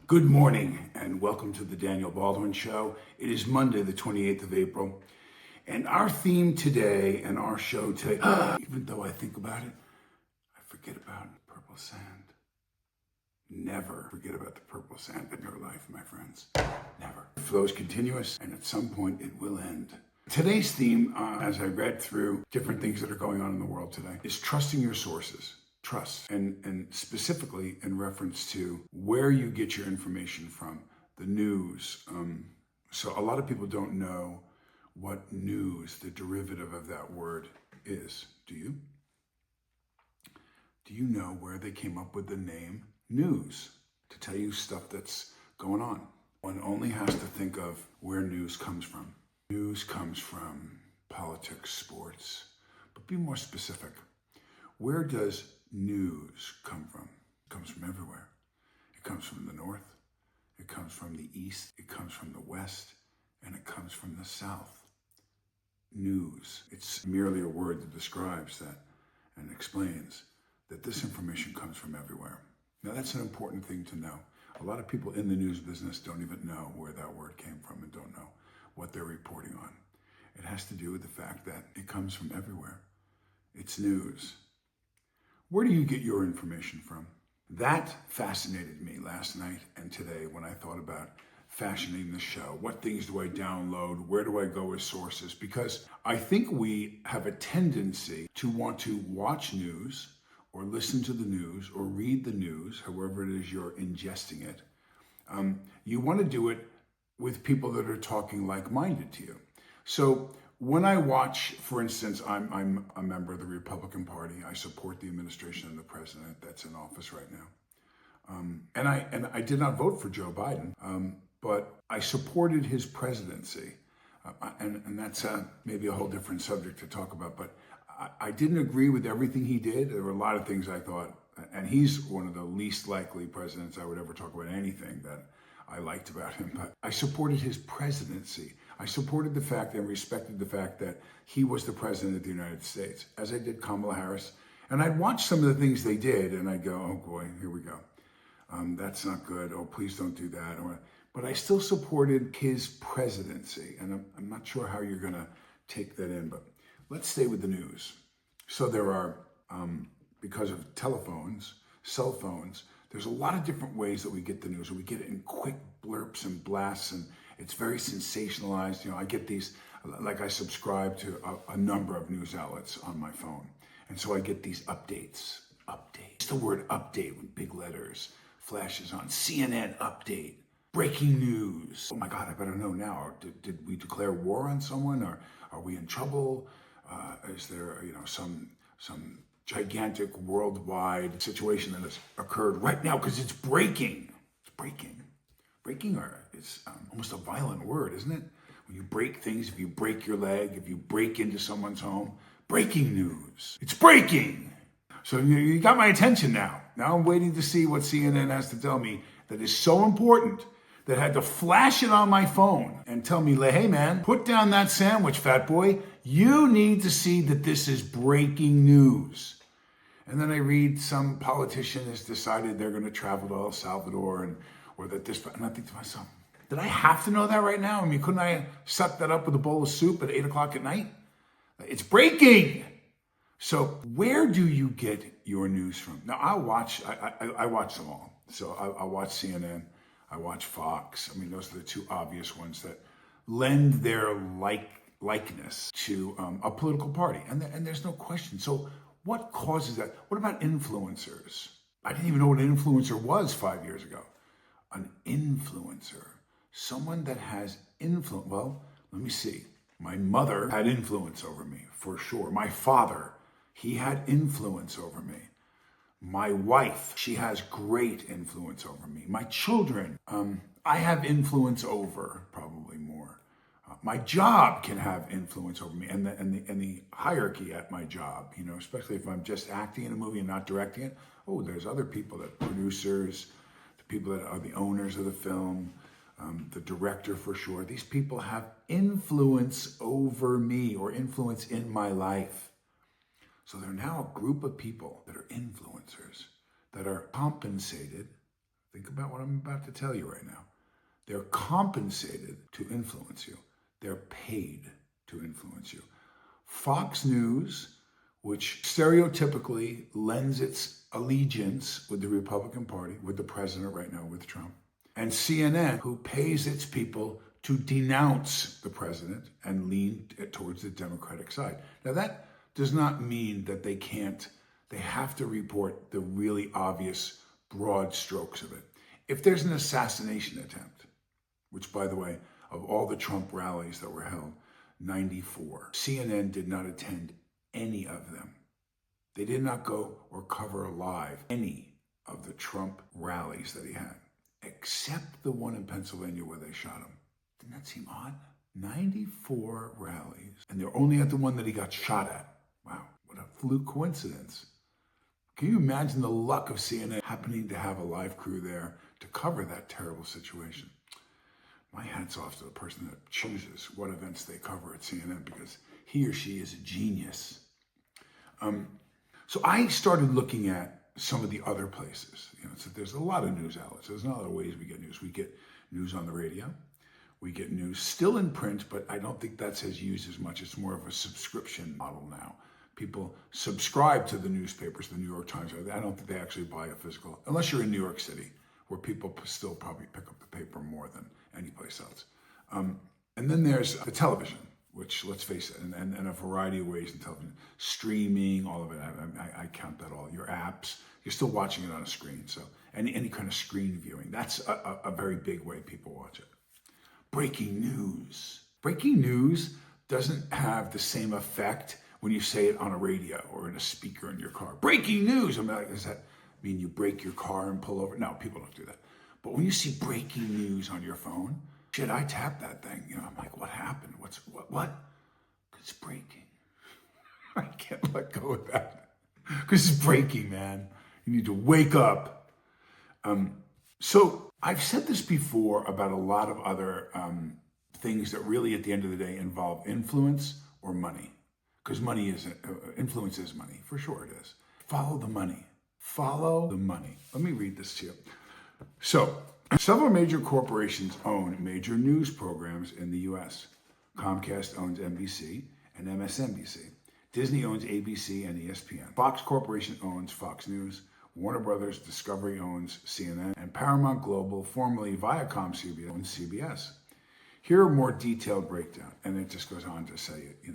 Good morning and welcome to the Daniel Baldwin Show. It is Monday, the 28th of April. And our theme today and our show today, even though I think about it, I forget about purple sand. Never forget about the purple sand in your life, my friends. Never. It flows continuous and at some point it will end. Today's theme, as I read through different things that are going on in the world today, is trusting your sources. Trust, and specifically in reference to where you get your information from, the news. So a lot of people don't know what news, the derivative of that word, is. Do you? Do you know where they came up with the name news? To tell you stuff that's going on. One only has to think of where news comes from. News comes from politics, sports, but be more specific. Where does news come from? It comes from everywhere. It comes from the north, it comes from the east, it comes from the west, and it comes from the south. News. It's merely a word that describes that and explains that this information comes from everywhere. Now that's an important thing to know. A lot of people in the news business don't even know where that word came from and don't know what they're reporting on. It has to do with the fact that it comes from everywhere. It's news. Where do you get your information from? That fascinated me last night and today when I thought about fashioning the show. What things do I download? Where do I go as sources? Because I think we have a tendency to want to watch news or listen to the news or read the news, however it is you're ingesting it. You want to do it with people that are talking like-minded to you. So when I watch, for instance, I'm a member of the Republican Party. I support the administration and the president that's in office right now. And I did not vote for Joe Biden, but I supported his presidency. And that's maybe a whole different subject to talk about. But I didn't agree with everything he did. There were a lot of things I thought, and he's one of the least likely presidents I would ever talk about anything that I liked about him, but I supported his presidency. I supported the fact and respected the fact that he was the president of the United States, as I did Kamala Harris. And I'd watch some of the things they did, and I'd go, oh boy, here we go. That's not good. Oh, please don't do that. But I still supported his presidency, and I'm not sure how you're going to take that in, but let's stay with the news. So there are, because of telephones, cell phones, there's a lot of different ways that we get the news. We get it in quick blurps and blasts, and it's very sensationalized. You know, I get these, like I subscribe to a number of news outlets on my phone. And so I get these updates. It's the word update with big letters, flashes on. CNN update, breaking news. Oh my God, I better know now. Did we declare war on someone, or are we in trouble? Is there, some gigantic worldwide situation that has occurred right now because it's breaking. It's breaking. Breaking is almost a violent word, isn't it? When you break things, if you break your leg, if you break into someone's home, breaking news. It's breaking. So you got my attention now. Now I'm waiting to see what CNN has to tell me that is so important that I had to flash it on my phone and tell me, hey man, put down that sandwich, fat boy. You need to see that this is breaking news. And then I read some politician has decided they're going to travel to El Salvador, or that this, and I think to myself, did I have to know that right now? I mean, couldn't I suck that up with a bowl of soup at 8 o'clock at night? It's breaking. So where do you get your news from? Now I watch them all. So I watch CNN, I watch Fox. I mean, those are the two obvious ones that lend their likeness to a political party. And there's no question. So what causes that? What about influencers? I didn't even know what an influencer was 5 years ago. An influencer, someone that has influence. Well, let me see. My mother had influence over me, for sure. My father, he had influence over me. My wife, she has great influence over me. My children, I have influence over, probably more. My job can have influence over me, and the hierarchy at my job, especially if I'm just acting in a movie and not directing it. Oh, there's other people, that producers, the people that are the owners of the film, the director for sure. These people have influence over me or influence in my life. So they're now a group of people that are influencers, that are compensated. Think about what I'm about to tell you right now. They're compensated to influence you. They're paid to influence you. Fox News, which stereotypically lends its allegiance with the Republican Party, with the president right now, with Trump, and CNN, who pays its people to denounce the president and lean towards the Democratic side. Now, that does not mean that they have to report the really obvious broad strokes of it. If there's an assassination attempt, which, by the way, of all the Trump rallies that were held, 94, CNN did not attend any of them. They did not go or cover live any of the Trump rallies that he had, except the one in Pennsylvania where they shot him. Didn't that seem odd? 94 rallies, and they're only at the one that he got shot at. Wow, what a fluke coincidence. Can you imagine the luck of CNN happening to have a live crew there to cover that terrible situation? My hat's off to the person that chooses what events they cover at CNN, because he or she is a genius. So I started looking at some of the other places. So there's a lot of news outlets. There's a lot of ways we get news. We get news on the radio. We get news still in print, but I don't think that's as used as much. It's more of a subscription model now. People subscribe to the newspapers, the New York Times. I don't think they actually buy a physical, unless you're in New York City, where people still probably pick up the paper more than any place else. And then there's the television, which, let's face it, and a variety of ways in television. Streaming, all of it, I count that all. Your apps, you're still watching it on a screen. So any kind of screen viewing, that's a very big way people watch it. Breaking news. Breaking news doesn't have the same effect when you say it on a radio or in a speaker in your car. Breaking news. I'm like, does that mean you break your car and pull over? No, people don't do that. But when you see breaking news on your phone, shit, I tap that thing. I'm like, what happened? What? It's breaking. I can't let go of that. Because it's breaking, man. You need to wake up. So I've said this before about a lot of other things that really, at the end of the day, involve influence or money. Because influence is money. For sure it is. Follow the money. Follow the money. Let me read this to you. So, several major corporations own major news programs in the U.S. Comcast owns NBC and MSNBC. Disney owns ABC and ESPN. Fox Corporation owns Fox News. Warner Brothers Discovery owns CNN. And Paramount Global, formerly Viacom CBS, owns CBS. Here are more detailed breakdown. And it just goes on to say, the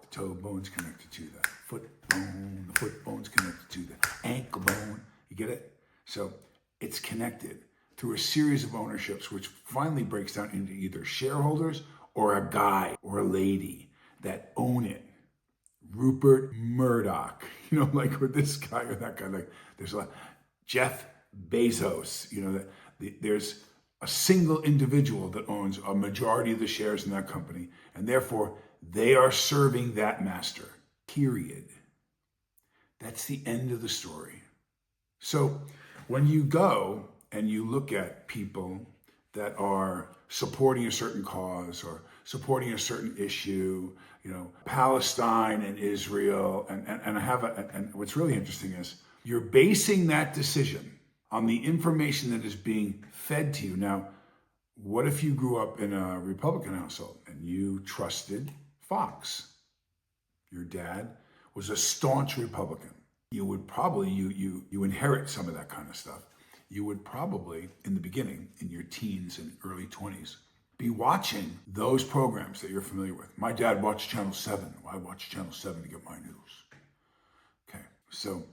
toe bone's connected to the foot bone. The foot bone's connected to the ankle bone. You get it? So it's connected through a series of ownerships, which finally breaks down into either shareholders or a guy or a lady that own it. Rupert Murdoch, like with this guy or that guy, like there's a lot. Jeff Bezos, there's a single individual that owns a majority of the shares in that company, and therefore they are serving that master, period. That's the end of the story. So when you go and you look at people that are supporting a certain cause or supporting a certain issue, Palestine and Israel, and what's really interesting is you're basing that decision on the information that is being fed to you. Now, what if you grew up in a Republican household and you trusted Fox? Your dad was a staunch Republican. You would probably, you inherit some of that kind of stuff. You would probably, in the beginning, in your teens and early 20s, be watching those programs that you're familiar with. My dad watched Channel 7. I watched Channel 7 to get my news. Okay, so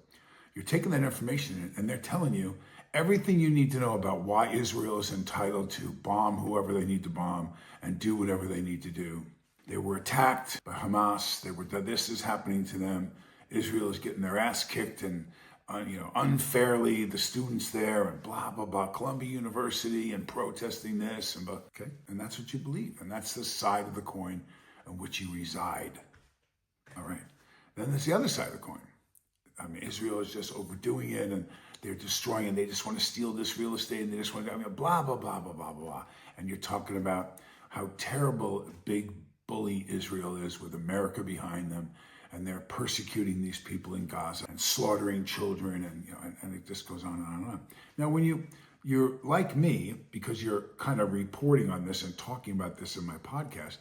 you're taking that information and they're telling you everything you need to know about why Israel is entitled to bomb whoever they need to bomb and do whatever they need to do. They were attacked by Hamas. This is happening to them. Israel is getting their ass kicked and unfairly, the students there and blah, blah, blah, Columbia University and protesting this and blah, okay? And that's what you believe. And that's the side of the coin on which you reside. All right. Then there's the other side of the coin. Israel is just overdoing it and they're destroying it. They just want to steal this real estate and they just want to, blah, blah, blah, blah, blah, blah. And you're talking about how terrible big bully Israel is with America behind them. And they're persecuting these people in Gaza and slaughtering children, and it just goes on and on and on. Now, when you you're like me because you're kind of reporting on this and talking about this in my podcast.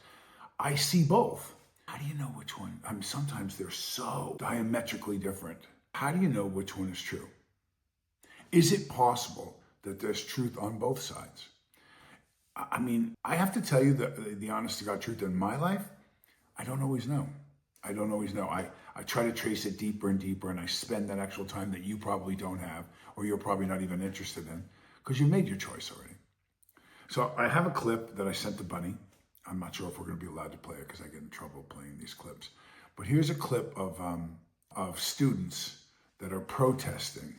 I see both. How do you know which one? I mean, sometimes they're so diametrically different. How do you know which one is true? Is it possible that there's truth on both sides? I mean, I have to tell you the honest to God truth in my life, I don't always know. I don't always know. I try to trace it deeper and deeper, and I spend that actual time that you probably don't have, or you're probably not even interested in, because you made your choice already. So I have a clip that I sent to Bunny. I'm not sure if we're going to be allowed to play it because I get in trouble playing these clips. But here's a clip of students that are protesting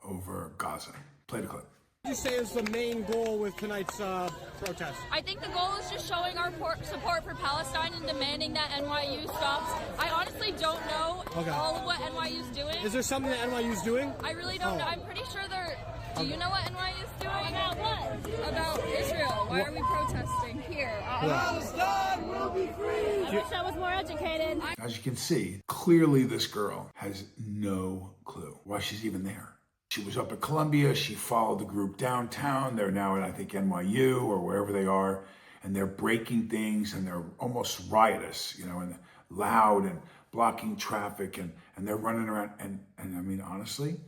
over Gaza. Play the clip. What would you say is the main goal with tonight's protest? I think the goal is just showing our support for Palestine and demanding that NYU stops. I honestly don't know all of what NYU is doing. Is there something that NYU is doing? I really don't know. I'm pretty sure they're... Do you know what NYU is doing? About what? About Israel. Why are we protesting here? Palestine will be free! I wish I was more educated. As you can see, clearly this girl has no clue why she's even there. She was up at Columbia. She followed the group downtown. They're now at, I think, NYU or wherever they are. And they're breaking things and they're almost riotous, you know, and loud and blocking traffic. And they're running around. And I mean, honestly,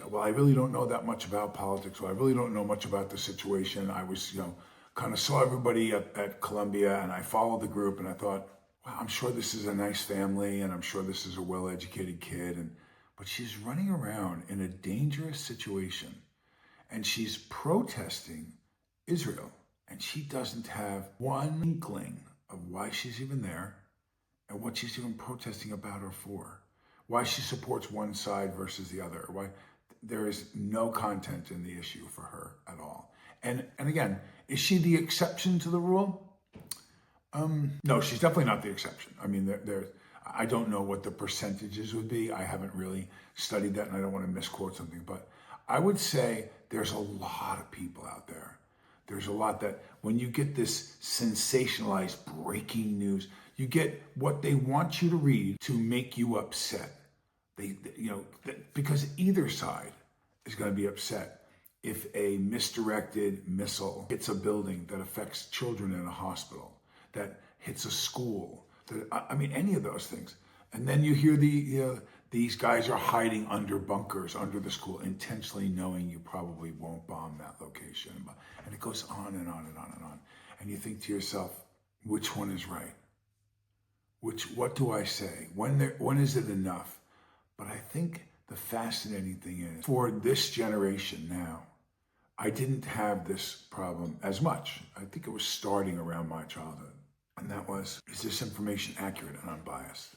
well, I really don't know that much about politics. Well, I really don't know much about the situation. I was, you know, kind of saw everybody at Columbia and I followed the group and I thought, wow, I'm sure this is a nice family and I'm sure this is a well-educated kid. But she's running around in a dangerous situation and she's protesting Israel. And she doesn't have one inkling of why she's even there and what she's even protesting about or for. Why she supports one side versus the other. Why there is no content in the issue for her at all. And again, is she the exception to the rule? No, she's definitely not the exception. I mean, I don't know what the percentages would be. I haven't really studied that and I don't want to misquote something, but I would say there's a lot of people out there. There's a lot that when you get this sensationalized breaking news, you get what they want you to read to make you upset. Because either side is going to be upset if a misdirected missile hits a building that affects children in a hospital, that hits a school, I mean, any of those things. And then you hear these guys are hiding under bunkers under the school, intentionally knowing you probably won't bomb that location. And it goes on and on and on and on. And you think to yourself, which one is right? What do I say? When is it enough? But I think the fascinating thing is, for this generation now, I didn't have this problem as much. I think it was starting around my childhood. And that was, is this information accurate and unbiased?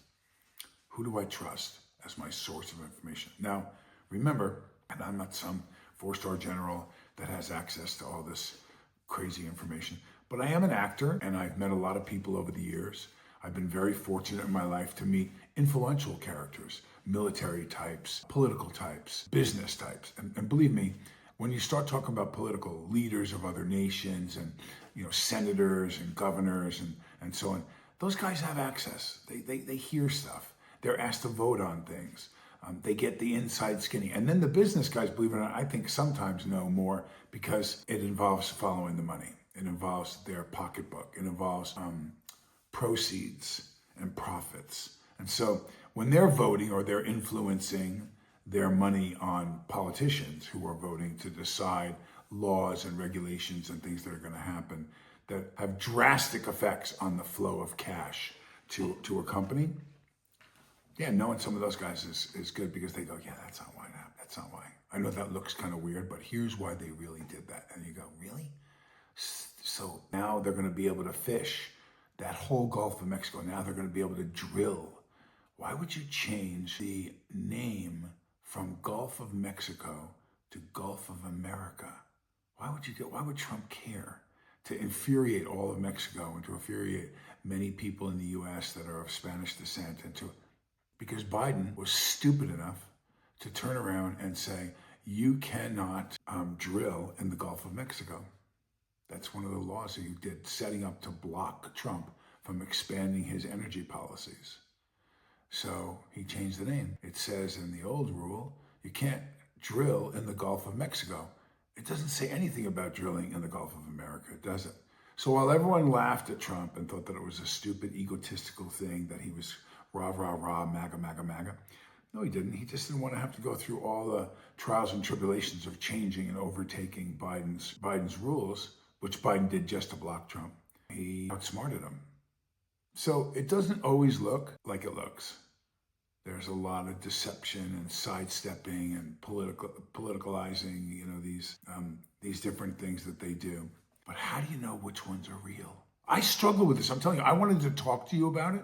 Who do I trust as my source of information? Now, remember, and I'm not some 4-star general that has access to all this crazy information, but I am an actor and I've met a lot of people over the years. I've been very fortunate in my life to meet influential characters, military types, political types, business types. And believe me, when you start talking about political leaders of other nations and senators and governors and so on, those guys have access. They hear stuff. They're asked to vote on things. They get the inside skinny. And then the business guys, believe it or not, I think sometimes know more because it involves following the money. It involves their pocketbook. It involves proceeds and profits. And so when they're voting or they're influencing their money on politicians who are voting to decide laws and regulations and things that are going to happen that have drastic effects on the flow of cash to a company, knowing some of those guys is good because they go, yeah, that's not why that. That's not why. I know that looks kind of weird, but here's why they really did that. And you go, really? So now they're going to be able to fish that whole Gulf of Mexico. Now they're going to be able to drill. Why would you change the name from Gulf of Mexico to Gulf of America? Why would Trump care to infuriate all of Mexico and to infuriate many people in the U.S. that are of Spanish descent because Biden was stupid enough to turn around and say, you cannot drill in the Gulf of Mexico. That's one of the laws that he did, setting up to block Trump from expanding his energy policies. So he changed the name. It says in the old rule, you can't drill in the Gulf of Mexico. It doesn't say anything about drilling in the Gulf of America, does it? So while everyone laughed at Trump and thought that it was a stupid, egotistical thing, that he was rah, rah, rah, MAGA, MAGA, MAGA, no, he didn't. He just didn't want to have to go through all the trials and tribulations of changing and overtaking Biden's rules, which Biden did just to block Trump. He outsmarted him. So it doesn't always look like it looks. There's a lot of deception and sidestepping and politicalizing, these different things that they do. But how do you know which ones are real? I struggle with this. I'm telling you, I wanted to talk to you about it.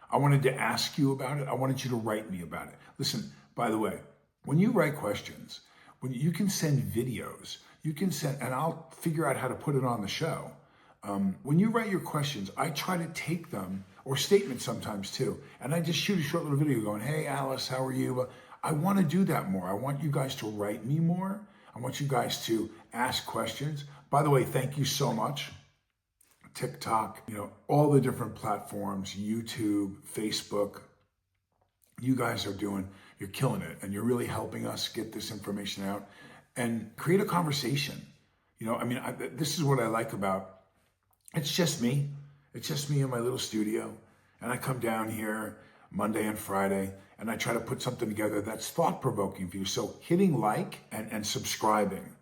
I wanted to ask you about it. I wanted you to write me about it. Listen, by the way, when you write questions, when you can send videos, you can send, and I'll figure out how to put it on the show. When you write your questions, I try to take them, or statements sometimes too, and I just shoot a short little video going, hey, Alice, how are you? I want to do that more. I want you guys to write me more. I want you guys to ask questions. By the way, thank you so much. TikTok, all the different platforms, YouTube, Facebook, you guys you're killing it, and you're really helping us get this information out and create a conversation. This is what I like about, it's just me. It's just me in my little studio, and I come down here Monday and Friday, and I try to put something together that's thought-provoking for you. So hitting like and subscribing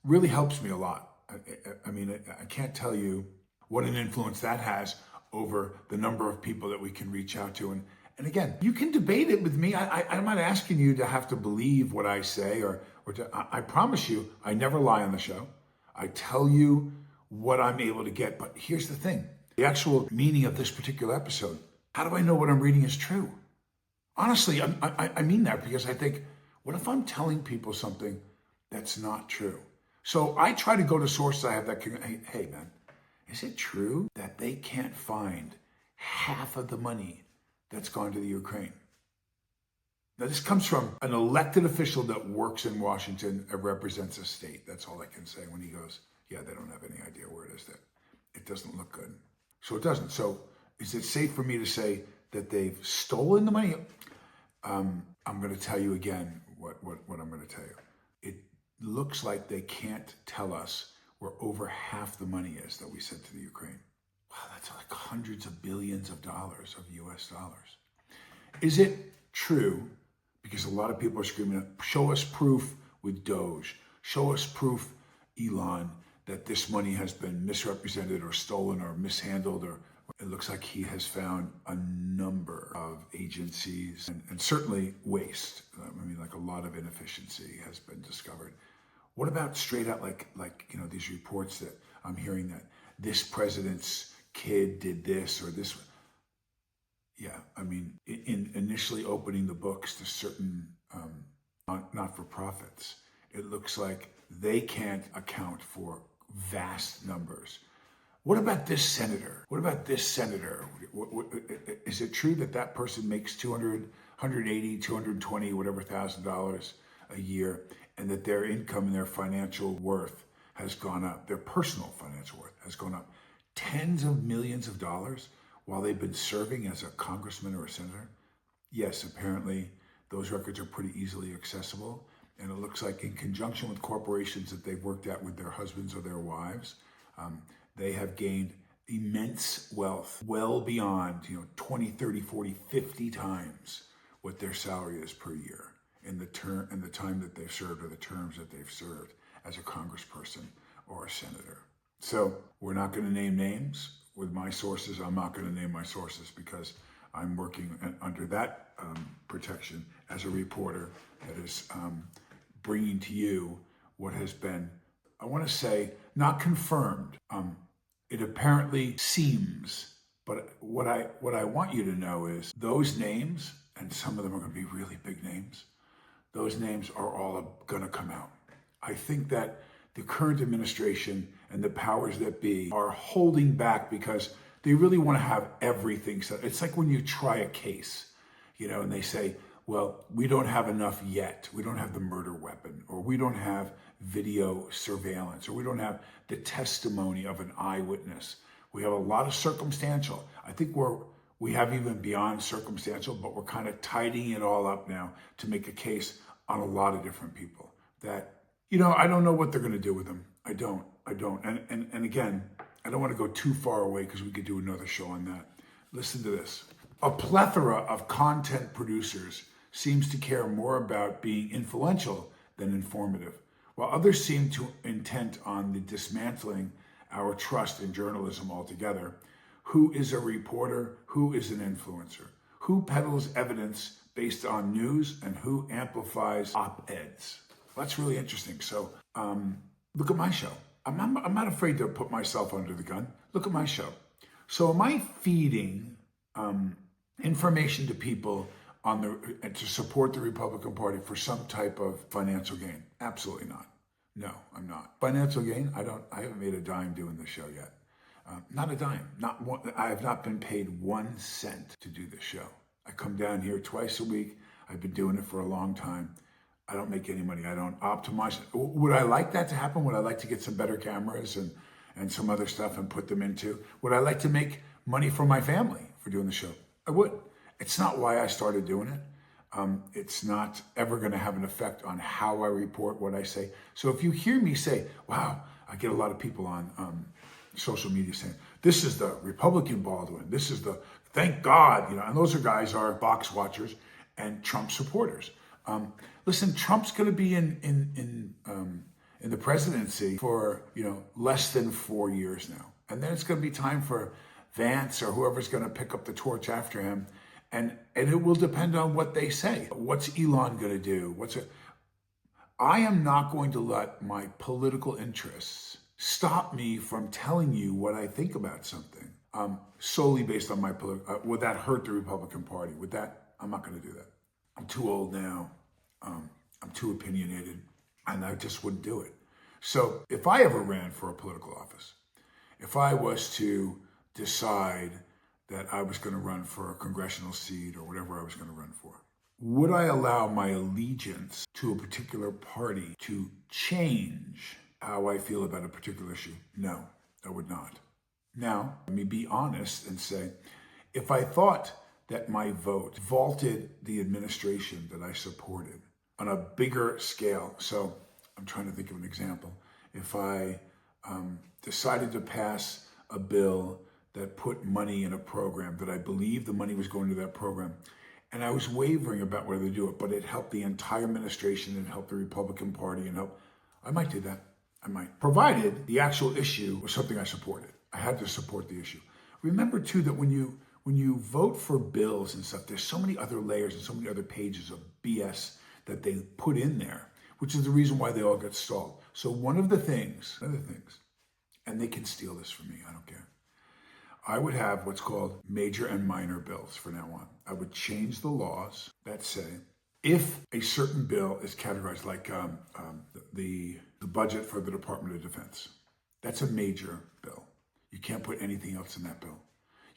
really helps me a lot. I can't tell you what an influence that has over the number of people that we can reach out to. And again, you can debate it with me. I'm not asking you to have to believe what I say, I promise you, I never lie on the show. I tell you what I'm able to get. But here's the thing, the actual meaning of this particular episode, how do I know what I'm reading is true? Honestly, I mean that, because I think, what if I'm telling people something that's not true? So I try to go to sources I have that can, hey man, is it true that they can't find half of the money that's gone to the Ukraine? Now, this comes from an elected official that works in Washington and represents a state. That's all I can say when he goes, yeah, they don't have any idea where it is. That it doesn't look good. So it doesn't. So is it safe for me to say that they've stolen the money? I'm going to tell you again what I'm going to tell you. It looks like they can't tell us where over half the money is that we sent to the Ukraine. Wow, that's like hundreds of billions of dollars of US dollars. Is it true? Because a lot of people are screaming, show us proof with Doge. Show us proof, Elon, that this money has been misrepresented or stolen or mishandled. Or it looks like he has found a number of agencies and certainly waste. Like a lot of inefficiency has been discovered. What about straight out like these reports that I'm hearing that this president's kid did this or this? Yeah, in initially opening the books to certain not-for-profits, it looks like they can't account for vast numbers. What about this senator? What about this senator? Is it true that person makes $200, $180, $220, whatever $1,000 a year, and that their income and their financial worth has gone up, their personal financial worth has gone up tens of millions of dollars while they've been serving as a congressman or a senator? Yes, apparently those records are pretty easily accessible. And it looks like in conjunction with corporations that they've worked at with their husbands or their wives, they have gained immense wealth, well beyond 20, 30, 40, 50 times what their salary is per year in the time that they've served, or the terms that they've served as a congressperson or a senator. So we're not going to name names. With my sources, I'm not going to name my sources because I'm working under that protection as a reporter that is bringing to you what has been, I want to say, not confirmed. It apparently seems, but what I want you to know is those names, and some of them are going to be really big names, those names are all going to come out. I think that the current administration and the powers that be are holding back because they really want to have everything set. It's like when you try a case, and they say, well, we don't have enough yet. We don't have the murder weapon, or we don't have video surveillance, or we don't have the testimony of an eyewitness. We have a lot of circumstantial. I think we have even beyond circumstantial, but we're kind of tidying it all up now to make a case on a lot of different people that I don't know what they're going to do with them. I don't. And again, I don't want to go too far away because we could do another show on that. Listen to this. A plethora of content producers seems to care more about being influential than informative, while others seem to intent on the dismantling our trust in journalism altogether. Who is a reporter? Who is an influencer? Who peddles evidence based on news and who amplifies op-eds? That's really interesting. So look at my show. I'm not afraid to put myself under the gun. Look at my show. So am I feeding information to people to support the Republican Party for some type of financial gain? Absolutely not. No, I'm not. Financial gain? I haven't made a dime doing this show yet. Not a dime. Not one. I have not been paid 1 cent to do this show. I come down here twice a week. I've been doing it for a long time. I don't make any money. I don't optimize. Would I like that to happen? Would I like to get some better cameras and some other stuff and put them into? Would I like to make money for my family for doing the show? I would. It's not why I started doing it. It's not ever going to have an effect on how I report what I say. So if you hear me say, wow, I get a lot of people on social media saying, this is the Republican Baldwin. This is the, thank God, and those guys are box watchers and Trump supporters. Listen, Trump's going to be in the presidency for, less than 4 years now. And then it's going to be time for Vance or whoever's going to pick up the torch after him. And it will depend on what they say. What's Elon going to do? I am not going to let my political interests stop me from telling you what I think about something solely based on my political. Would that hurt the Republican Party? I'm not going to do that. I'm too old now. I'm too opinionated, and I just wouldn't do it. So if I ever ran for a political office, if I was to decide that I was going to run for a congressional seat or whatever I was going to run for, would I allow my allegiance to a particular party to change how I feel about a particular issue? No, I would not. Now, let me be honest and say, if I thought that my vote vaulted the administration that I supported on a bigger scale, so I'm trying to think of an example. If I decided to pass a bill that put money in a program that I believed the money was going to that program, and I was wavering about whether to do it, but it helped the entire administration and helped the Republican Party I might do that. I might, provided the actual issue was something I supported. I had to support the issue. Remember too that when you vote for bills and stuff, there's so many other layers and so many other pages of BS that they put in there, which is the reason why they all get stalled. So one of the things, and they can steal this from me, I don't care. I would have what's called major and minor bills from now on. I would change the laws that say, if a certain bill is categorized like the budget for the Department of Defense, that's a major bill. You can't put anything else in that bill.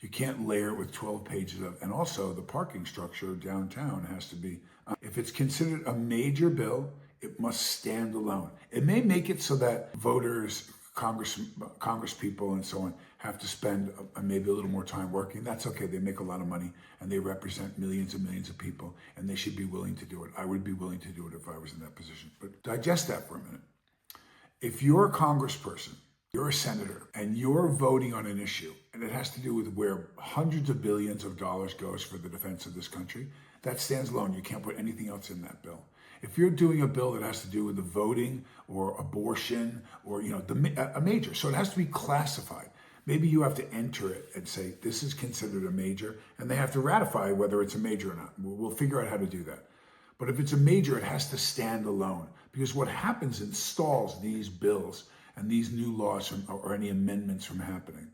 You can't layer it with 12 pages of, and also the parking structure downtown has to be, if it's considered a major bill, it must stand alone. It may make it so that voters, Congress people and so on have to spend maybe a little more time working. That's okay. They make a lot of money and they represent millions and millions of people and they should be willing to do it. I would be willing to do it if I was in that position. But digest that for a minute. If you're a congressperson, you're a senator, and you're voting on an issue, and it has to do with where hundreds of billions of dollars goes for the defense of this country, that stands alone. You can't put anything else in that bill. If you're doing a bill that has to do with the voting or abortion or a major, so it has to be classified. Maybe you have to enter it and say, this is considered a major, and they have to ratify whether it's a major or not. We'll figure out how to do that. But if it's a major, it has to stand alone, because what happens installs these bills and these new laws or any amendments from happening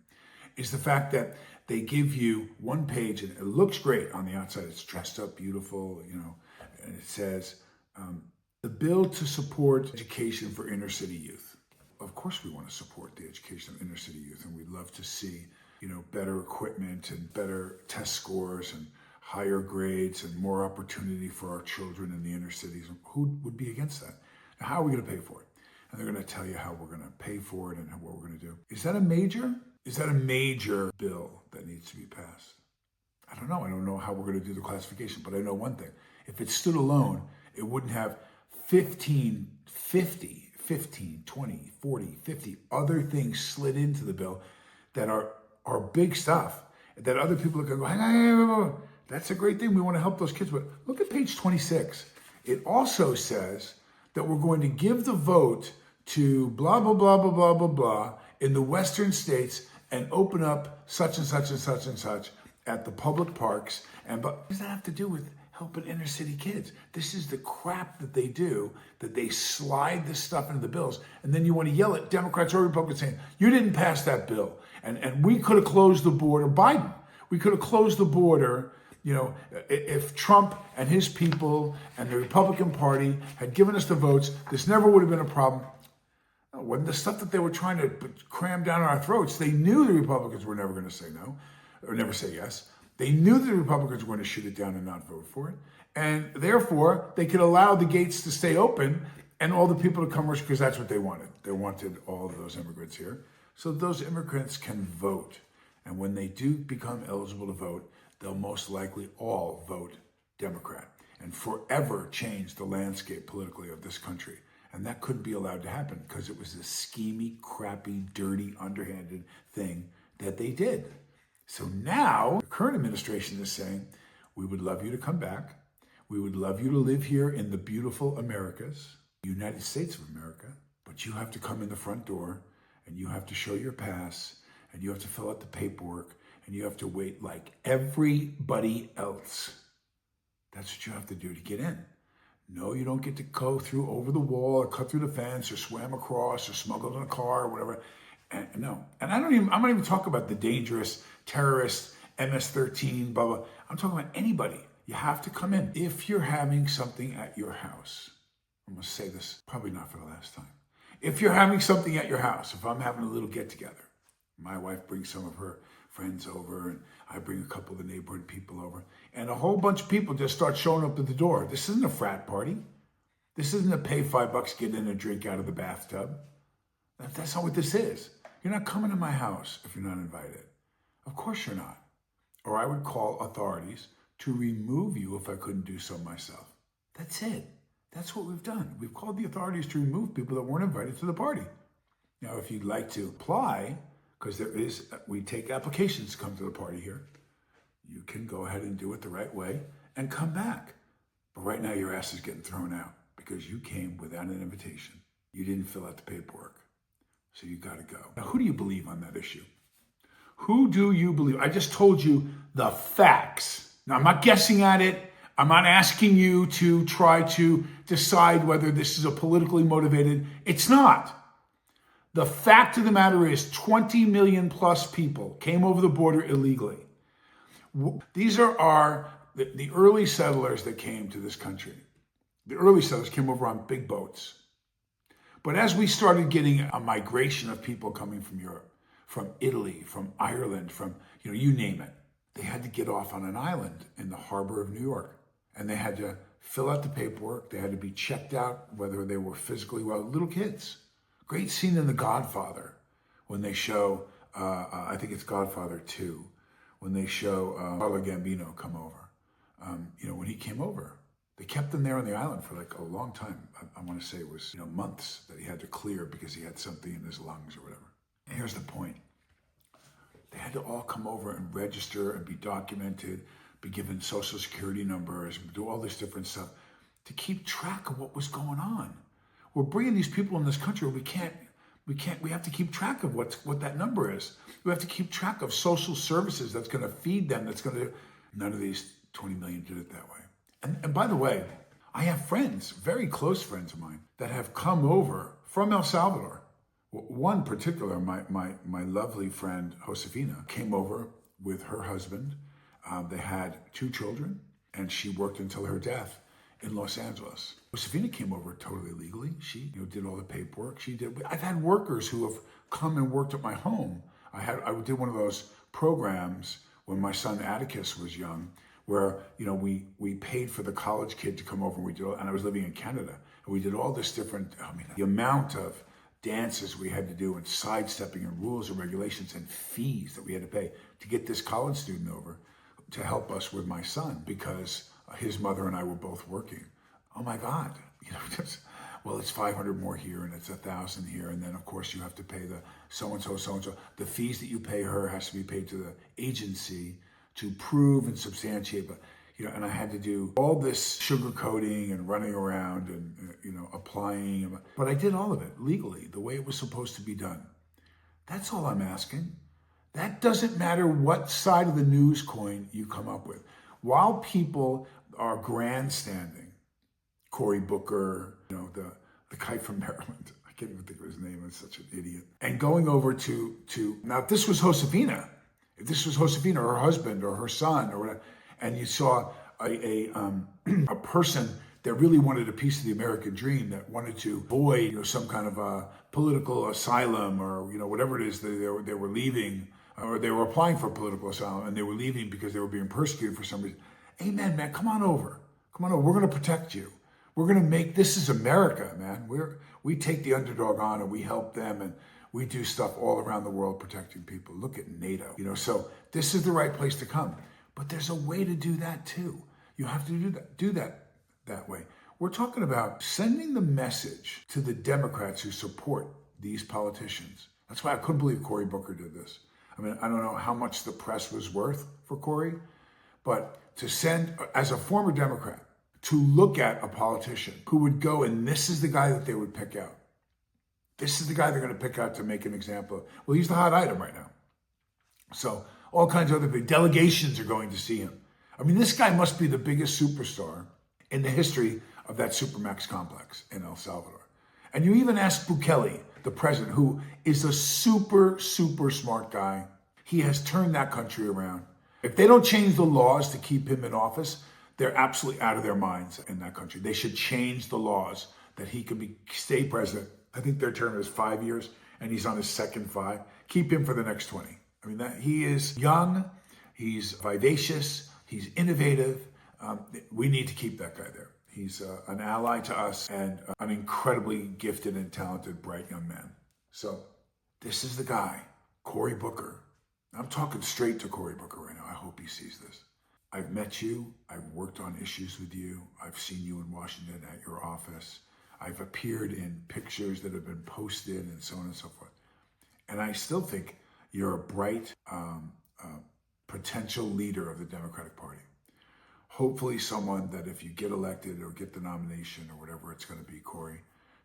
is the fact that they give you one page and it looks great on the outside. It's dressed up beautiful, and it says, the bill to support education for inner city youth. Of course we want to support the education of inner city youth, and we'd love to see, better equipment and better test scores and higher grades and more opportunity for our children in the inner cities. Who would be against that? Now, how are we going to pay for it? And they're going to tell you how we're going to pay for it and what we're going to do. Is that a major? Is that a major bill that needs to be passed? I don't know. I don't know how we're going to do the classification, but I know one thing. If it stood alone, it wouldn't have 50 15, 20, 40, 50 other things slid into the bill that are big stuff that other people are going to go, hang on, that's a great thing. We want to help those kids. But look at page 26. It also says that we're going to give the vote to blah, blah, blah, blah, blah, blah, blah in the western states and open up such and such and such and such at the public parks. But what does that have to do with helping inner city kids? This is the crap that they do, that they slide this stuff into the bills. And then you want to yell at Democrats or Republicans saying, you didn't pass that bill. And we could have closed the border, Biden, we could have closed the border, if Trump and his people and the Republican Party had given us the votes, this never would have been a problem. When the stuff that they were trying to cram down our throats, they knew the Republicans were never going to say no, or never say yes. They knew the Republicans were going to shoot it down and not vote for it. And therefore, they could allow the gates to stay open and all the people to come, because that's what they wanted. They wanted all of those immigrants here, so those immigrants can vote. And when they do become eligible to vote, they'll most likely all vote Democrat and forever change the landscape politically of this country. And that couldn't be allowed to happen because it was a schemy, crappy, dirty, underhanded thing that they did. So now the current administration is saying, we would love you to come back. We would love you to live here in the beautiful Americas, United States of America, but you have to come in the front door and you have to show your pass and you have to fill out the paperwork and you have to wait like everybody else. That's what you have to do to get in. No, you don't get to go through over the wall or cut through the fence or swim across or smuggle in a car or whatever. And no. And I'm not even talking about the dangerous terrorist MS-13, blah, blah. I'm talking about anybody. You have to come in. If you're having something at your house, I'm going to say this probably not for the last time. If you're having something at your house, if I'm having a little get together, my wife brings some of her friends over and I bring a couple of the neighborhood people over and a whole bunch of people just start showing up at the door. This isn't a frat party. This isn't a pay $5, get in a drink out of the bathtub. That's not what this is. You're not coming to my house if you're not invited. Of course you're not. Or I would call authorities to remove you if I couldn't do so myself. That's it. That's what we've done. We've called the authorities to remove people that weren't invited to the party. Now, if you'd like to apply, because we take applications to come to the party here, you can go ahead and do it the right way and come back. But right now your ass is getting thrown out because you came without an invitation. You didn't fill out the paperwork. So you got to go. Now, who do you believe on that issue? Who do you believe? I just told you the facts. Now, I'm not guessing at it. I'm not asking you to try to decide whether this is a politically motivated. It's not. The fact of the matter is 20 million plus people came over the border illegally. These are the early settlers that came to this country. The early settlers came over on big boats. But as we started getting a migration of people coming from Europe, from Italy, from Ireland, from, you name it, they had to get off on an island in the harbor of New York. And they had to fill out the paperwork. They had to be checked out, whether they were physically well. Little kids. Great scene in The Godfather when they show, I think it's Godfather 2, when they show Carlo Gambino come over. When he came over, they kept him there on the island for like a long time. I want to say it was months that he had to clear because he had something in his lungs or whatever. And here's the point. They had to all come over and register and be documented, be given social security numbers, do all this different stuff to keep track of what was going on. We're bringing these people in this country. We have to keep track of what that number is. We have to keep track of social services that's going to feed them. None of these 20 million did it that way. And by the way, I have friends, very close friends of mine, that have come over from El Salvador. One particular, my lovely friend, Josefina, came over with her husband. They had 2 children, and she worked until her death in Los Angeles. Josefina came over totally legally. She did all the paperwork. I've had workers who have come and worked at my home. I did one of those programs when my son Atticus was young, where we paid for the college kid to come over, and I was living in Canada, and we did all this different. The amount of dances we had to do and sidestepping and rules and regulations and fees that we had to pay to get this college student over to help us with my son because his mother and I were both working. Oh my God, well, it's 500 more here and it's 1,000 here. And then of course you have to pay the so-and-so. The fees that you pay her has to be paid to the agency to prove and substantiate. But, and I had to do all this sugarcoating and running around and, applying. But I did all of it legally, the way it was supposed to be done. That's all I'm asking. That doesn't matter what side of the news coin you come up with. While people are grandstanding, Cory Booker, the guy from Maryland, I can't even think of his name, I'm such an idiot. And going over to now if this was Josefina, her husband or her son or whatever, and you saw a person that really wanted a piece of the American dream, that wanted to avoid some kind of a political asylum or whatever it is that they were leaving, or they were applying for political asylum and they were leaving because they were being persecuted for some reason. Amen, man, come on over. We're going to protect you. We're going to make, this is America, man. We take the underdog on and we help them, and we do stuff all around the world protecting people. Look at NATO, so this is the right place to come. But there's a way to do that too. You have to do that way. We're talking about sending the message to the Democrats who support these politicians. That's why I couldn't believe Cory Booker did this. I mean, I don't know how much the press was worth for Cory, but to send, as a former Democrat, to look at a politician who would go, and this is the guy that they would pick out. This is the guy they're going to pick out to make an example of. Well, he's the hot item right now. So all kinds of other big delegations are going to see him. I mean, this guy must be the biggest superstar in the history of that Supermax complex in El Salvador. And you even ask Bukele, the president, who is a super, super smart guy. He has turned that country around. If they don't change the laws to keep him in office, they're absolutely out of their minds in that country. They should change the laws that he could stay president. I think their term is 5 years, and he's on his second 5. Keep him for the next 20. I mean, he is young, he's vivacious, he's innovative. We need to keep that guy there. He's an ally to us and an incredibly gifted and talented, bright young man. So this is the guy, Cory Booker. I'm talking straight to Cory Booker right now. I hope he sees this. I've met you. I've worked on issues with you. I've seen you in Washington at your office. I've appeared in pictures that have been posted and so on and so forth. And I still think you're a bright potential leader of the Democratic Party. Hopefully someone that if you get elected or get the nomination or whatever it's going to be, Cory,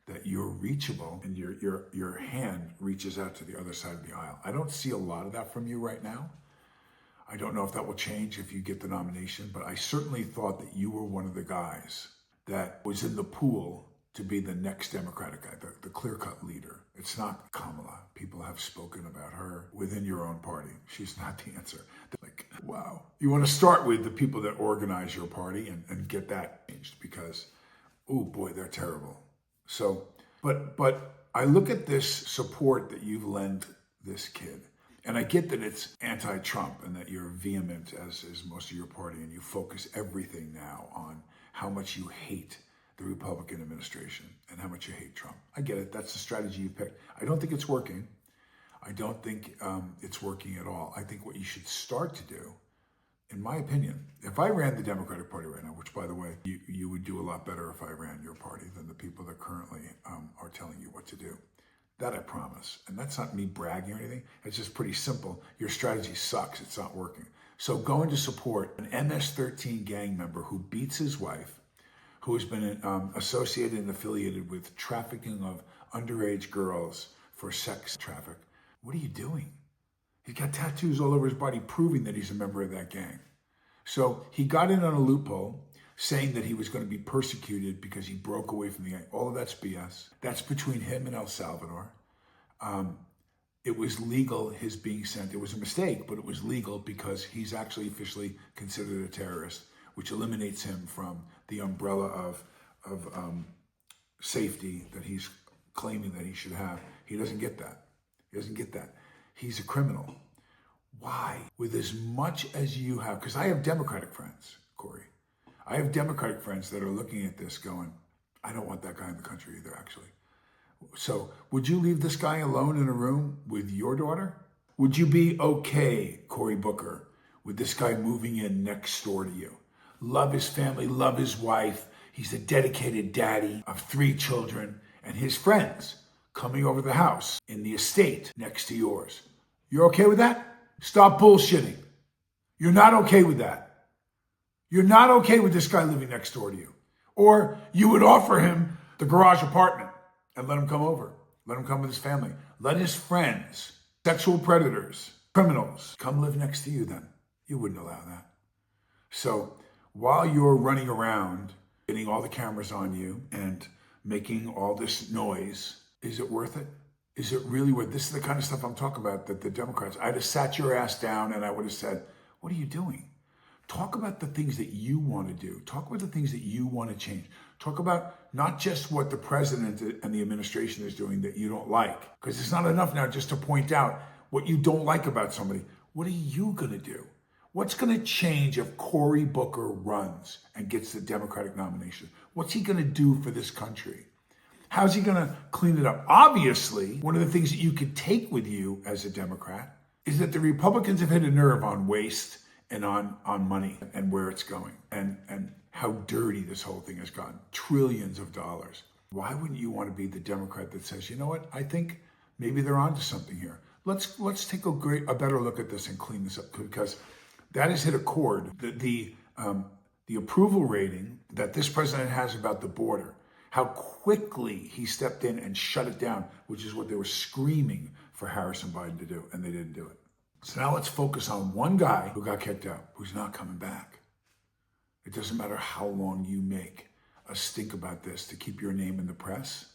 that you're reachable and your hand reaches out to the other side of the aisle. I don't see a lot of that from you right now. I don't know if that will change if you get the nomination, but I certainly thought that you were one of the guys that was in the pool to be the next Democratic guy, the clear-cut leader. It's not Kamala. People have spoken about her within your own party. She's not the answer. They're like, wow. You want to start with the people that organize your party and get that changed because, oh boy, they're terrible. So, but I look at this support that you've lent this kid, and I get that it's anti-Trump and that you're vehement, as is most of your party, and you focus everything now on how much you hate the Republican administration and how much you hate Trump. I get it. That's the strategy you picked. I don't think it's working. I don't think it's working at all. I think what you should start to do, in my opinion, if I ran the Democratic Party right now, which, by the way, you would do a lot better if I ran your party than the people that currently are telling you what to do. That I promise. And that's not me bragging or anything. It's just pretty simple. Your strategy sucks. It's not working. So going to support an MS-13 gang member who beats his wife, who has been associated and affiliated with trafficking of underage girls for sex traffic. What are you doing? He's got tattoos all over his body proving that he's a member of that gang. So he got in on a loophole saying that he was going to be persecuted because he broke away from the gang. All of that's BS. That's between him and El Salvador. It was legal, his being sent. It was a mistake, but it was legal because he's actually officially considered a terrorist, which eliminates him from the umbrella of safety that he's claiming that he should have. He doesn't get that. He doesn't get that. He's a criminal. Why? With as much as you have, because I have Democratic friends, Cory. I have Democratic friends that are looking at this going, I don't want that guy in the country either, actually. So would you leave this guy alone in a room with your daughter? Would you be okay, Cory Booker, with this guy moving in next door to you? Love his family, love his wife. He's a dedicated daddy of 3 children and his friends coming over to the house in the estate next to yours. You're okay with that? Stop bullshitting. You're not okay with that. You're not okay with this guy living next door to you. Or you would offer him the garage apartment and let him come over. Let him come with his family. Let his friends, sexual predators, criminals, come live next to you then. You wouldn't allow that. So while you're running around, getting all the cameras on you and making all this noise, is it worth it? Is it really worth it? This is the kind of stuff I'm talking about that the Democrats, I'd have sat your ass down and I would have said, what are you doing? Talk about the things that you want to do. Talk about the things that you want to change. Talk about not just what the president and the administration is doing that you don't like. Because it's not enough now just to point out what you don't like about somebody. What are you going to do? What's going to change if Cory Booker runs and gets the Democratic nomination? What's he going to do for this country? How's he going to clean it up? Obviously, one of the things that you could take with you as a Democrat is that the Republicans have hit a nerve on waste and on money and where it's going and how dirty this whole thing has gotten. Trillions of dollars. Why wouldn't you want to be the Democrat that says, you know what, I think maybe they're onto something here. Let's take a better look at this and clean this up, because that has hit a chord. The approval rating that this president has about the border, how quickly he stepped in and shut it down, which is what they were screaming for Harrison Biden to do, and they didn't do it. So now let's focus on one guy who got kicked out, who's not coming back. It doesn't matter how long you make a stink about this to keep your name in the press.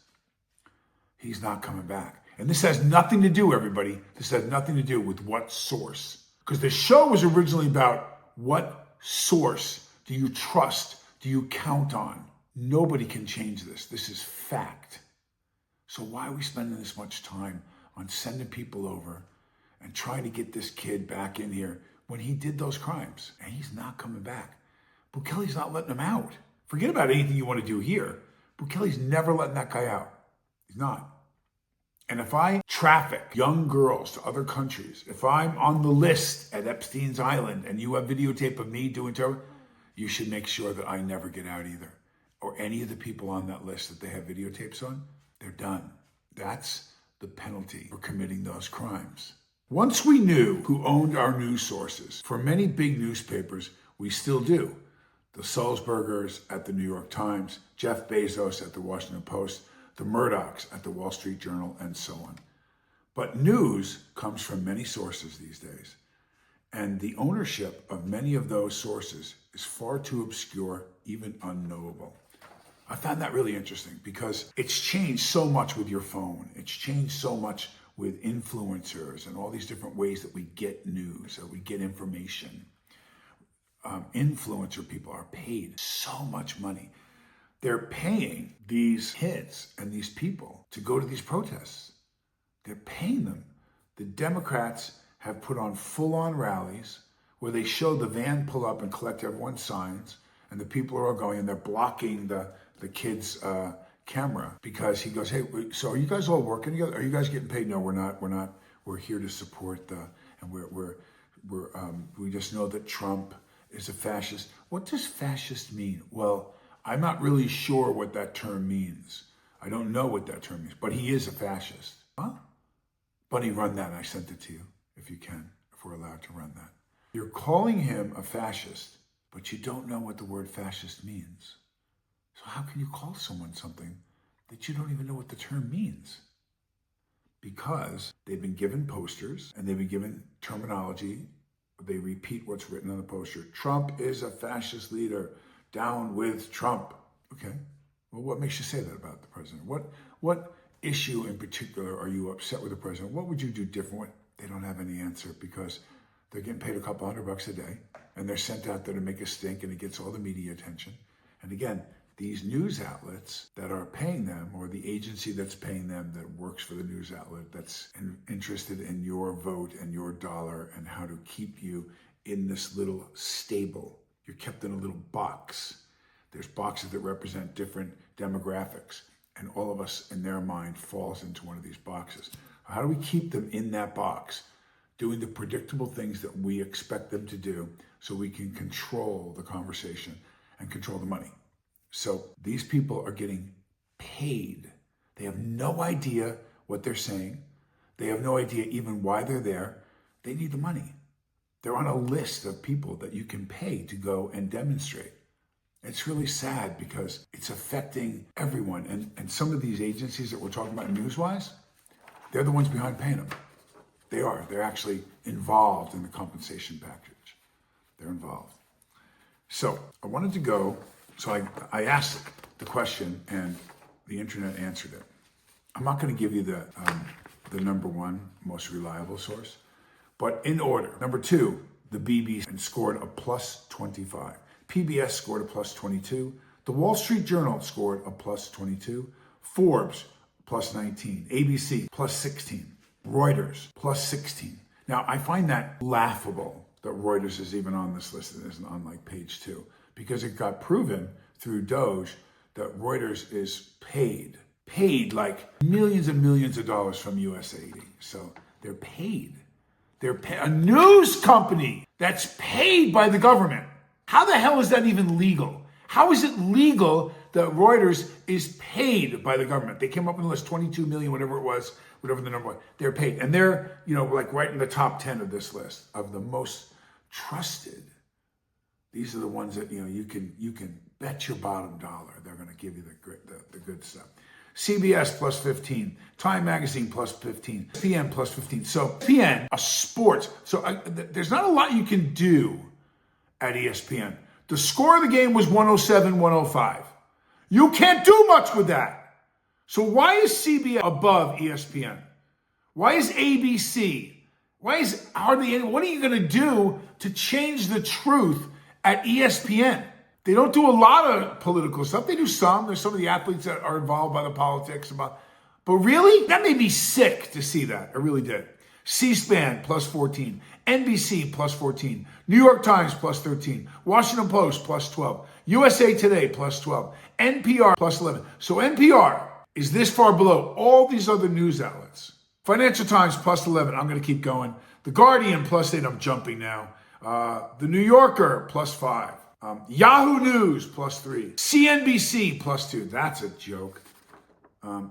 He's not coming back. And this has nothing to do, everybody, this has nothing to do with what source. Because the show was originally about what source do you trust, do you count on? Nobody can change this. This is fact. So why are we spending this much time on sending people over and trying to get this kid back in here when he did those crimes? And he's not coming back. Bukele's not letting him out. Forget about anything you want to do here. Bukele's never letting that guy out. He's not. And if I traffic young girls to other countries, if I'm on the list at Epstein's Island and you have videotape of me doing terror, you should make sure that I never get out either. Or any of the people on that list that they have videotapes on, they're done. That's the penalty for committing those crimes. Once we knew who owned our news sources, for many big newspapers, we still do. The Sulzbergers at the New York Times, Jeff Bezos at the Washington Post, the Murdochs at the Wall Street Journal, and so on. But news comes from many sources these days. And the ownership of many of those sources is far too obscure, even unknowable. I found that really interesting because it's changed so much with your phone. It's changed so much with influencers and all these different ways that we get news, that we get information. Influencer people are paid so much money. They're paying these kids and these people to go to these protests. They're paying them. The Democrats have put on full-on rallies where they show the van pull up and collect everyone's signs, and the people are all going and they're blocking the kid's camera because he goes, hey, so are you guys all working together? Are you guys getting paid? No, we're not. We're here to support and we just know that Trump is a fascist. What does fascist mean? Well, I'm not really sure what that term means. I don't know what that term means, but he is a fascist. Huh? Bunny, run that. I sent it to you, if you can, if we're allowed to run that. You're calling him a fascist, but you don't know what the word fascist means. So how can you call someone something that you don't even know what the term means? Because they've been given posters and they've been given terminology. They repeat what's written on the poster. Trump is a fascist leader. Down with Trump. Okay. Well, what makes you say that about the president? What issue in particular are you upset with the president? What would you do different? They don't have any answer because they're getting paid a couple $100 a day and they're sent out there to make a stink and it gets all the media attention. And again, these news outlets that are paying them, or the agency that's paying them that works for the news outlet that's interested in your vote and your dollar and how to keep you in this little stable. You're kept in a little box. There's boxes that represent different demographics, and all of us in their mind falls into one of these boxes. How do we keep them in that box, doing the predictable things that we expect them to do so we can control the conversation and control the money? So these people are getting paid. They have no idea what they're saying. They have no idea even why they're there. They need the money. They're on a list of people that you can pay to go and demonstrate. It's really sad because it's affecting everyone. And some of these agencies that we're talking about news-wise, they're the ones behind paying them. They are. They're actually involved in the compensation package. They're involved. So I wanted to go, so I asked the question and the internet answered it. I'm not going to give you the number one most reliable source, but in order. Number two, the BBC scored a plus 25. PBS scored a plus 22. The Wall Street Journal scored a plus 22. Forbes, plus 19. ABC, plus 16. Reuters, plus 16. Now, I find that laughable that Reuters is even on this list and isn't on like page 2, because it got proven through Doge that Reuters is paid like millions and millions of dollars from USAID. So they're paid. A news company that's paid by the government. How the hell is that even legal? How is it legal that Reuters is paid by the government? They came up with the list, 22 million, whatever it was, whatever the number was. They're paid. And they're, like right in the top 10 of this list of the most trusted. These are the ones that, you can bet your bottom dollar they're going to give you the good stuff. CBS plus 15, Time Magazine plus 15, ESPN plus 15. So ESPN, a sport. So there's not a lot you can do at ESPN. The score of the game was 107-105. You can't do much with that. So why is CBS above ESPN? Why is ABC? Why is hardly any? What are you going to do to change the truth at ESPN? They don't do a lot of political stuff. They do some. There's some of the athletes that are involved by the politics. But really, that made me sick to see that. I really did. C-SPAN plus 14. NBC plus 14. New York Times plus 13. Washington Post plus 12. USA Today plus 12. NPR plus 11. So NPR is this far below all these other news outlets. Financial Times plus 11. I'm going to keep going. The Guardian plus 8. I'm jumping now. The New Yorker plus 5. Yahoo News plus 3. CNBC plus 2. That's a joke.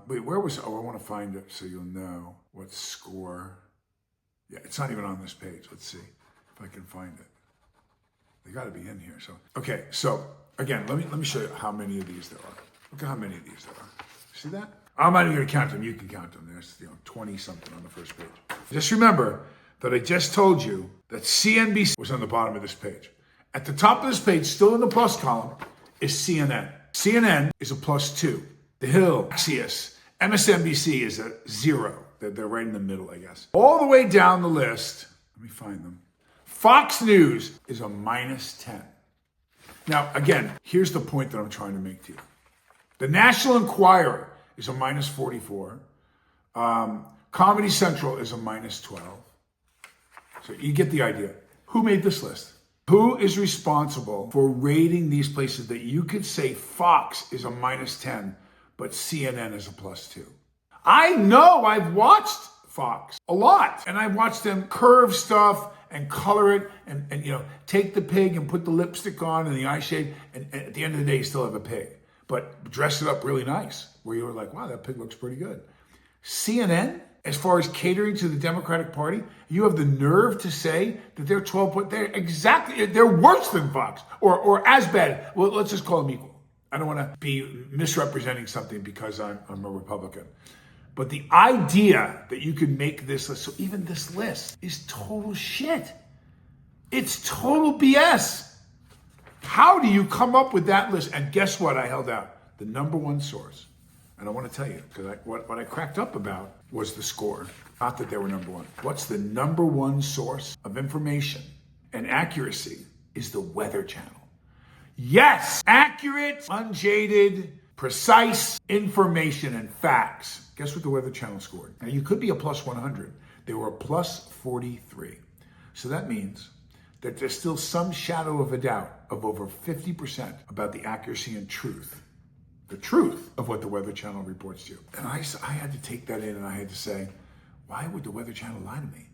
Wait, where was... Oh, I want to find it so you'll know what score... Yeah, it's not even on this page. Let's see if I can find it. They got to be in here. So okay. So again, let me show you how many of these there are. Look at how many of these there are. See that? I'm not even going to count them. You can count them. There's 20 something on the first page. Just remember that I just told you that CNBC was on the bottom of this page. At the top of this page, still in the plus column, is CNN. CNN is a plus 2. The Hill, Axios, MSNBC is a 0. They're right in the middle, I guess. All the way down the list, let me find them. Fox News is a minus 10. Now, again, here's the point that I'm trying to make to you. The National Enquirer is a minus 44. Comedy Central is a minus 12. So you get the idea. Who made this list? Who is responsible for rating these places that you could say Fox is a minus 10, but CNN is a plus 2? I know I've watched Fox a lot, and I've watched them curve stuff and color it and take the pig and put the lipstick on and the eye shade, and at the end of the day, you still have a pig, but dress it up really nice, where you were like, wow, that pig looks pretty good. CNN, as far as catering to the Democratic Party, you have the nerve to say that they're 12 they're worse than Fox, or as bad. Well, let's just call them equal. I don't want to be misrepresenting something because I'm a Republican. But the idea that you could make this list, so even this list is total shit. It's total BS. How do you come up with that list? And guess what I held out? The number one source. And I want to tell you, because what I cracked up about was the score. Not that they were number one. What's the number one source of information and accuracy is the Weather Channel. Yes, accurate, unjaded, precise information and facts. Guess what the Weather Channel scored? Now, you could be a plus 100. They were a plus 43. So that means that there's still some shadow of a doubt of over 50% about the accuracy and the truth of what the Weather Channel reports to you. And I had to take that in and I had to say, why would the Weather Channel lie to me?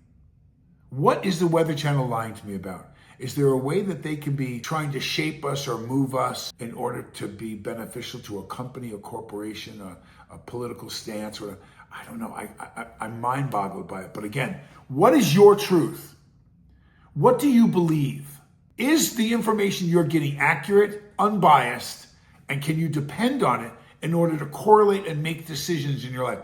What is the Weather Channel lying to me about? Is there a way that they can be trying to shape us or move us in order to be beneficial to a company, a corporation, a political stance, or I don't know. I'm mind boggled by it. But again, what is your truth? What do you believe? Is the information you're getting accurate, unbiased, and can you depend on it in order to correlate and make decisions in your life?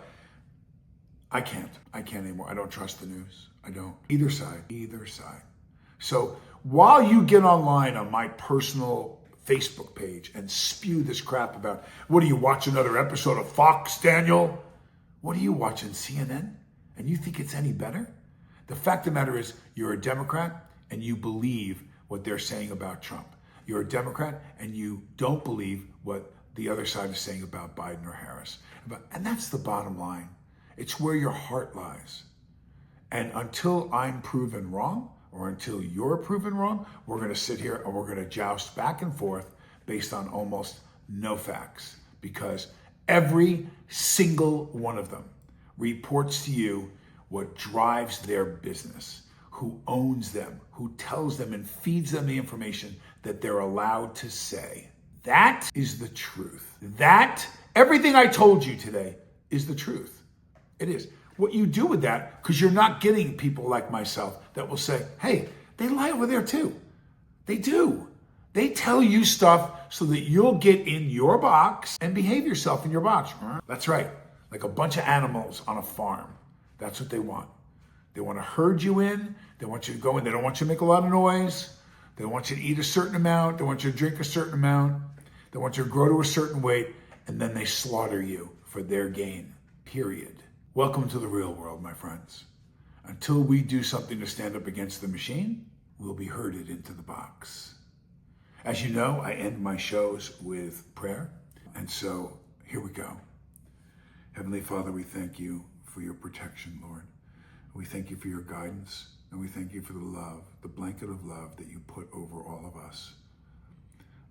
I can't anymore. I don't trust the news. I don't. Either side. So while you get online on my personal Facebook page and spew this crap about, what do you watch another episode of Fox, Daniel? What are you watching, CNN? And you think it's any better? The fact of the matter is, you're a Democrat and you believe what they're saying about Trump. You're a Democrat and you don't believe what the other side is saying about Biden or Harris. And that's the bottom line. It's where your heart lies. And until I'm proven wrong, or until you're proven wrong, we're going to sit here and we're going to joust back and forth based on almost no facts, because every single one of them reports to you what drives their business, who owns them, who tells them and feeds them the information that they're allowed to say. That is the truth. Everything I told you today is the truth. It is. What you do with that, because you're not getting people like myself that will say, hey, they lie over there too. They do. They tell you stuff so that you'll get in your box and behave yourself in your box. That's right. Like a bunch of animals on a farm. That's what they want. They want to herd you in. They want you to go in. They don't want you to make a lot of noise. They want you to eat a certain amount. They want you to drink a certain amount. They want you to grow to a certain weight. And then they slaughter you for their gain. Period. Welcome to the real world, my friends. Until we do something to stand up against the machine, we'll be herded into the box. As you know, I end my shows with prayer. And so here we go. Heavenly Father, we thank you for your protection, Lord. We thank you for your guidance. And we thank you for the love, the blanket of love that you put over all of us.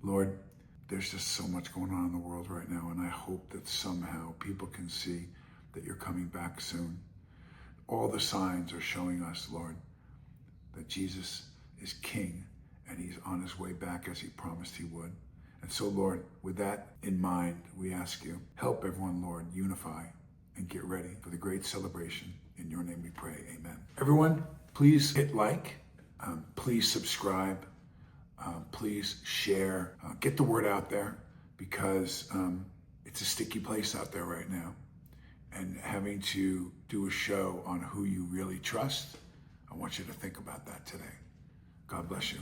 Lord, there's just so much going on in the world right now. And I hope that somehow people can see that you're coming back soon. All the signs are showing us, Lord, that Jesus is King and he's on his way back as he promised he would. And so, Lord, with that in mind, we ask you, help everyone, Lord, unify and get ready for the great celebration. In your name we pray, amen. Everyone, please hit like, please subscribe, please share, get the word out there, because it's a sticky place out there right now. And having to do a show on who you really trust, I want you to think about that today. God bless you.